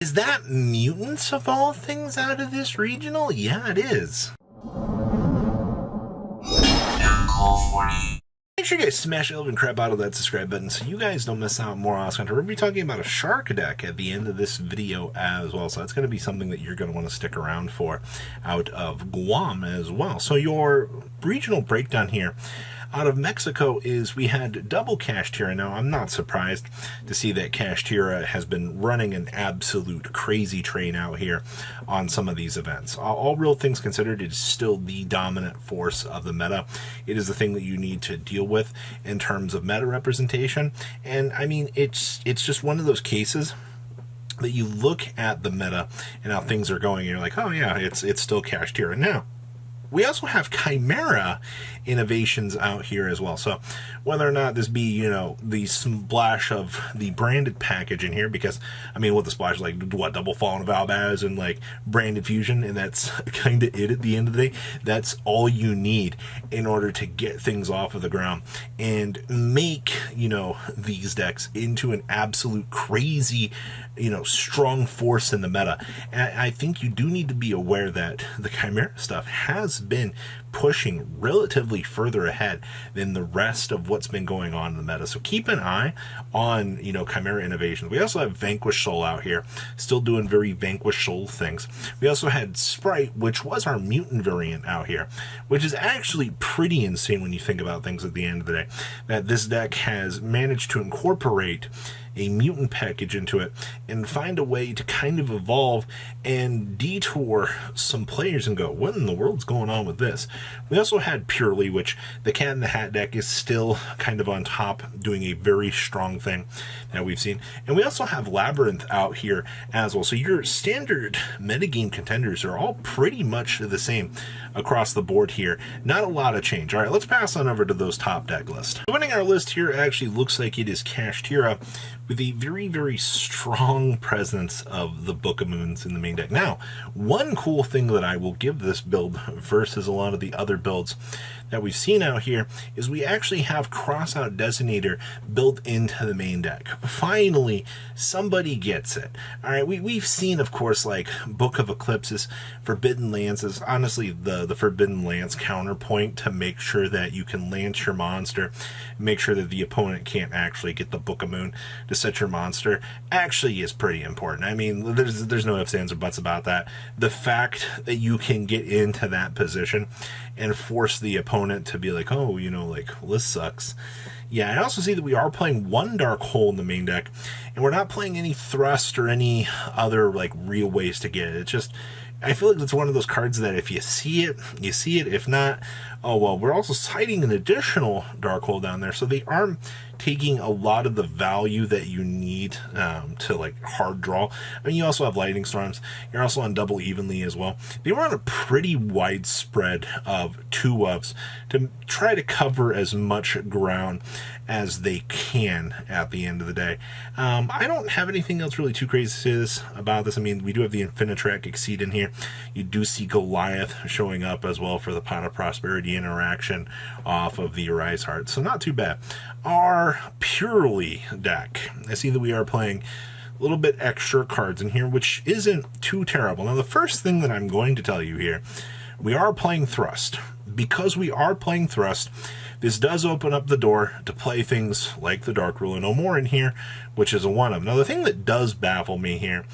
Is that mutants of all things out of this regional? Yeah, it is. Make sure you guys smash the elven crap out of that subscribe button so you guys don't miss out on more awesome content. We're going to be talking about a shark deck at the end of this video as well. So that's going to be something that you're going to want to stick around for out of Guam as well. So your regional breakdown here out of Mexico is we had double Kashtira. Now, I'm not surprised to see that Kashtira has been running an absolute crazy train out here on some of these events. All real things considered, it is still the dominant force of the meta. It is the thing that you need to deal with in terms of meta representation. And I mean, it's just one of those cases that you look at the meta and how things are going and you're like, oh yeah, it's still Kashtira. Now, we also have Chimera innovations out here as well. So whether or not this be, you know, the splash of the branded package in here, because, I mean, what the splash is like, what, double Fallen of Albaz and like branded fusion, and that's kind of it at the end of the day. That's all you need in order to get things off of the ground and make, you know, these decks into an absolute crazy, you know, strong force in the meta. And I think you do need to be aware that the Chimera stuff has been pushing relatively further ahead than the rest of what's been going on in the meta. So keep an eye on, you know, Chimera innovations. We also have Vanquish Soul out here, still doing very Vanquish Soul things. We also had Sprite, which was our mutant variant out here, which is actually pretty insane when you think about things at the end of the day, that this deck has managed to incorporate a mutant package into it and find a way to kind of evolve and detour some players and go, what in the world's going on with this? We also had Purrely, which the Cat in the Hat deck is still kind of on top, doing a very strong thing that we've seen. And we also have Labyrinth out here as well. So your standard metagame contenders are all pretty much the same across the board here. Not a lot of change. All right, let's pass on over to those top deck lists. Winning our list here actually looks like it is Kashtira, with a very, very strong presence of the Book of Moons in the main deck. Now, one cool thing that I will give this build versus a lot of the other builds that we've seen out here is we actually have Crossout Designator built into the main deck. Finally, somebody gets it. All right, we've seen, of course, like Book of Eclipses, Forbidden Lands is honestly the Forbidden Lands counterpoint to make sure that you can lance your monster, make sure that the opponent can't actually get the Book of Moon to set your monster, actually is pretty important. I mean, there's no ifs, ands, or buts about that. The fact that you can get into that position and force the opponent to be like, oh, you know, like, well, this sucks. Yeah, I also see that we are playing one Dark Hole in the main deck, and we're not playing any Thrust or any other, like, real ways to get it. It's just, I feel like it's one of those cards that if you see it, you see it. If not, oh, well, we're also citing an additional Dark Hole down there, so they are taking a lot of the value that you need to like hard draw. I mean, you also have Lightning Storms. You're also on Double Evenly as well. They were on a pretty wide spread of 2-ofs to try to cover as much ground as they can at the end of the day. I don't have anything else really too crazy about this. I mean, we do have the Infinitrack Exceed in here. You do see Goliath showing up as well for the Pot of Prosperity interaction off of the Arise Heart, so not too bad. Our Purrely deck, I see that we are playing a little bit extra cards in here, which isn't too terrible. Now, the first thing that I'm going to tell you here, we are playing Thrust. Because we are playing Thrust, this does open up the door to play things like the Dark Ruler No More in here, which is a 1-of. Now, the thing that does baffle me here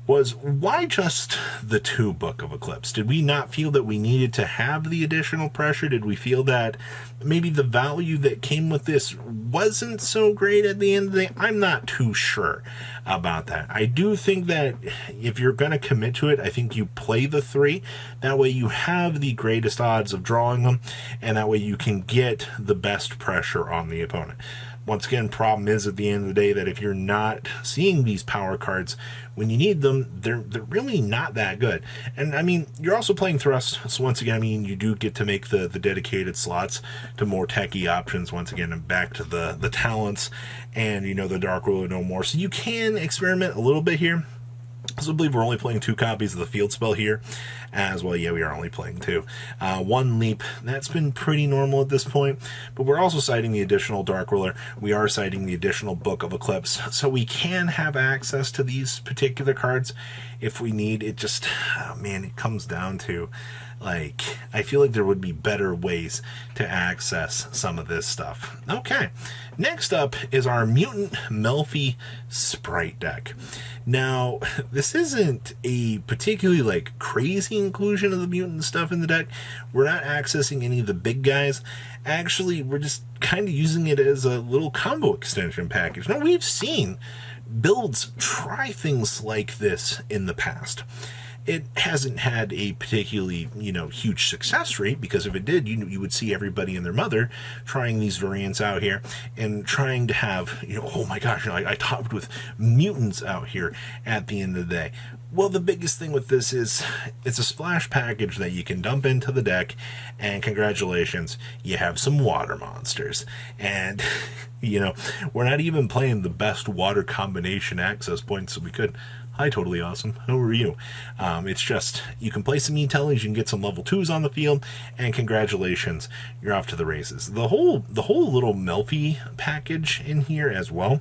was, why just the 2 Book of Eclipse? Did we not feel that we needed to have the additional pressure? Did we feel that maybe the value that came with this wasn't so great at the end of the day? I'm not too sure about that. I do think that if you're going to commit to it, I think you play the 3. That way you have the greatest odds of drawing them, and that way you can get the best pressure on the opponent. Once again, problem is at the end of the day that if you're not seeing these power cards when you need them, they're really not that good. And I mean, you're also playing Thrust, so once again, I mean, you do get to make the dedicated slots to more techie options, once again, and back to the talents and, you know, the Dark Ruler No More. So you can experiment a little bit here. So I believe we're only playing 2 copies of the field spell here as well. Yeah, we are only playing 2. 1 leap, that's been pretty normal at this point, but we're also citing the additional Dark Ruler. We are citing the additional Book of Eclipse, so we can have access to these particular cards if we need. It just, oh man, it comes down to, like, I feel like there would be better ways to access some of this stuff. Okay, next up is our Mutant Sprite deck. Now, this isn't a particularly, like, crazy inclusion of the mutant stuff in the deck. We're not accessing any of the big guys. Actually, we're just kind of using it as a little combo extension package. Now, we've seen builds try things like this in the past. It hasn't had a particularly, huge success rate, because if it did, you would see everybody and their mother trying these variants out here and trying to have, oh my gosh, I topped with mutants out here at the end of the day. Well, the biggest thing with this is it's a splash package that you can dump into the deck, and congratulations, you have some water monsters. And, we're not even playing the best water combination access points that we could. Hi, Totally Awesome. How are you? It's just, you can play some E-Tellies, you can get some level 2s on the field, and congratulations, you're off to the races. The whole little Melfi package in here as well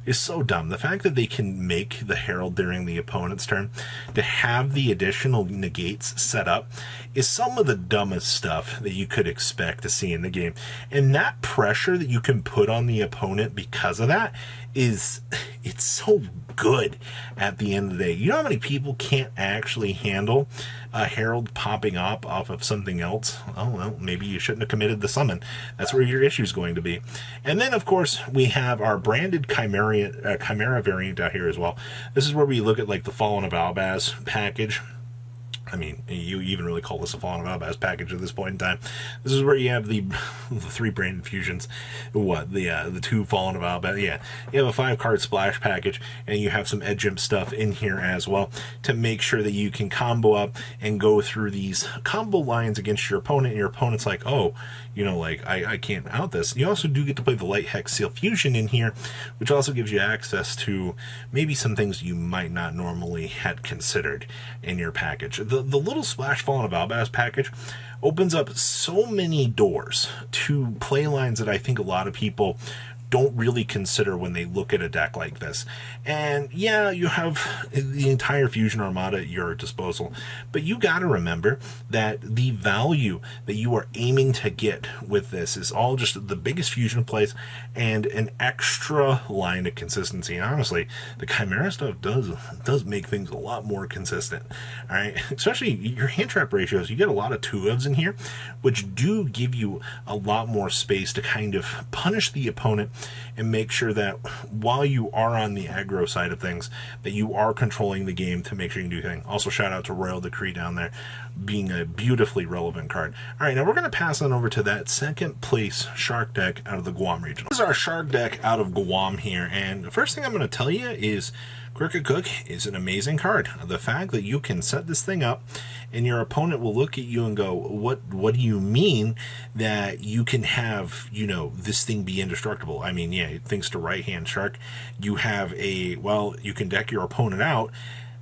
is so dumb. The fact that they can make the Herald during the opponent's turn to have the additional negates set up is some of the dumbest stuff that you could expect to see in the game. And that pressure that you can put on the opponent because of that it's so good at the end of the day. You know how many people can't actually handle a Herald popping up off of something else? Oh, well, maybe you shouldn't have committed the summon. That's where your issue is going to be. And then, of course, we have our branded Chimera variant out here as well. This is where we look at, like, the Fallen of Albaz package. I mean, you even really call this a Fallen of Albaz package at this point in time. This is where you have the 3 branded fusions. The 2 Fallen of Albaz. Yeah, you have a 5-card splash package, and you have some edge imp stuff in here as well to make sure that you can combo up and go through these combo lines against your opponent. And your opponent's like, oh, I can't out this. You also do get to play the Light Hex Seal Fusion in here, which also gives you access to maybe some things you might not normally had considered in your package. The little Splash Fallen of Albaz package opens up so many doors to play lines that I think a lot of people don't really consider when they look at a deck like this. And yeah, you have the entire Fusion Armada at your disposal, but you got to remember that the value that you are aiming to get with this is all just the biggest fusion plays and an extra line of consistency. And honestly, the Chimera stuff does make things a lot more consistent. All right, especially your hand trap ratios. You get a lot of 2-ofs in here, which do give you a lot more space to kind of punish the opponent and make sure that while you are on the aggro side of things, that you are controlling the game to make sure you can do things. Also, shout out to Royal Decree down there, being a beautifully relevant card. All right, now we're going to pass on over to that second place Shark deck out of the Guam region. This is our Shark deck out of Guam here, and the first thing I'm going to tell you is Crooked Cook is an amazing card. The fact that you can set this thing up and your opponent will look at you and go, what do you mean that you can have, this thing be indestructible? I mean, yeah, thanks to Right Hand Shark, you have you can deck your opponent out.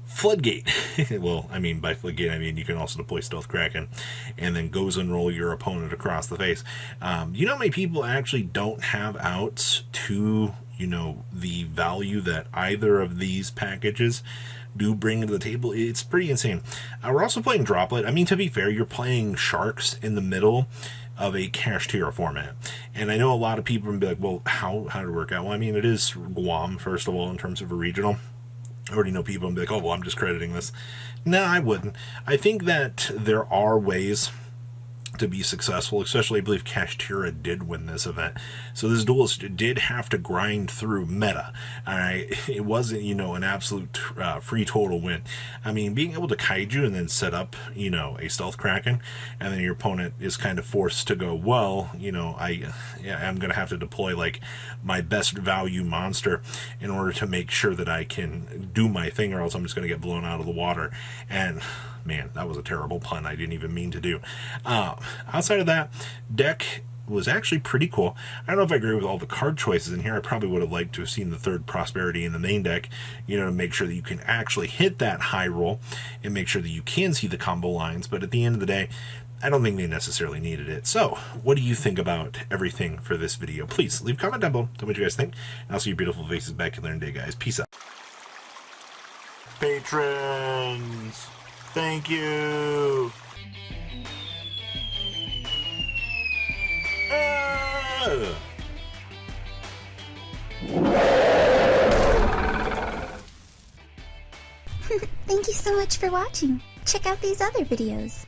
Floodgate. Well, I mean, by Floodgate, I mean you can also deploy Stealth Kraken and then goes and roll your opponent across the face. You know how many people actually don't have outs to the value that either of these packages do bring to the table? It's pretty insane. We're also playing Droplet. I mean, to be fair, you're playing Sharks in the middle of a Kashtira format. And I know a lot of people would be like, well, how did it work out? Well, I mean, it is Guam, first of all, in terms of a regional. I already know people would be like, oh, well, I'm just crediting this. No, I wouldn't. I think that there are ways to be successful, especially I believe Kashtira did win this event. So this duelist did have to grind through meta. It wasn't, an absolute free total win. I mean, being able to kaiju and then set up, a Stealth Kraken, and then your opponent is kind of forced to go, well, I'm going to have to deploy like my best value monster in order to make sure that I can do my thing, or else I'm just going to get blown out of the water. And man, that was a terrible pun I didn't even mean to do. Outside of that, deck was actually pretty cool. I don't know if I agree with all the card choices in here. I probably would have liked to have seen the third Prosperity in the main deck, you know, to make sure that you can actually hit that high roll and make sure that you can see the combo lines. But at the end of the day, I don't think they necessarily needed it. So, what do you think about everything for this video? Please leave a comment down below. Tell me what you guys think. And I'll see your beautiful faces back in there in a day, guys. Peace out. Patrons, thank you. Thank you so much for watching. Check out these other videos.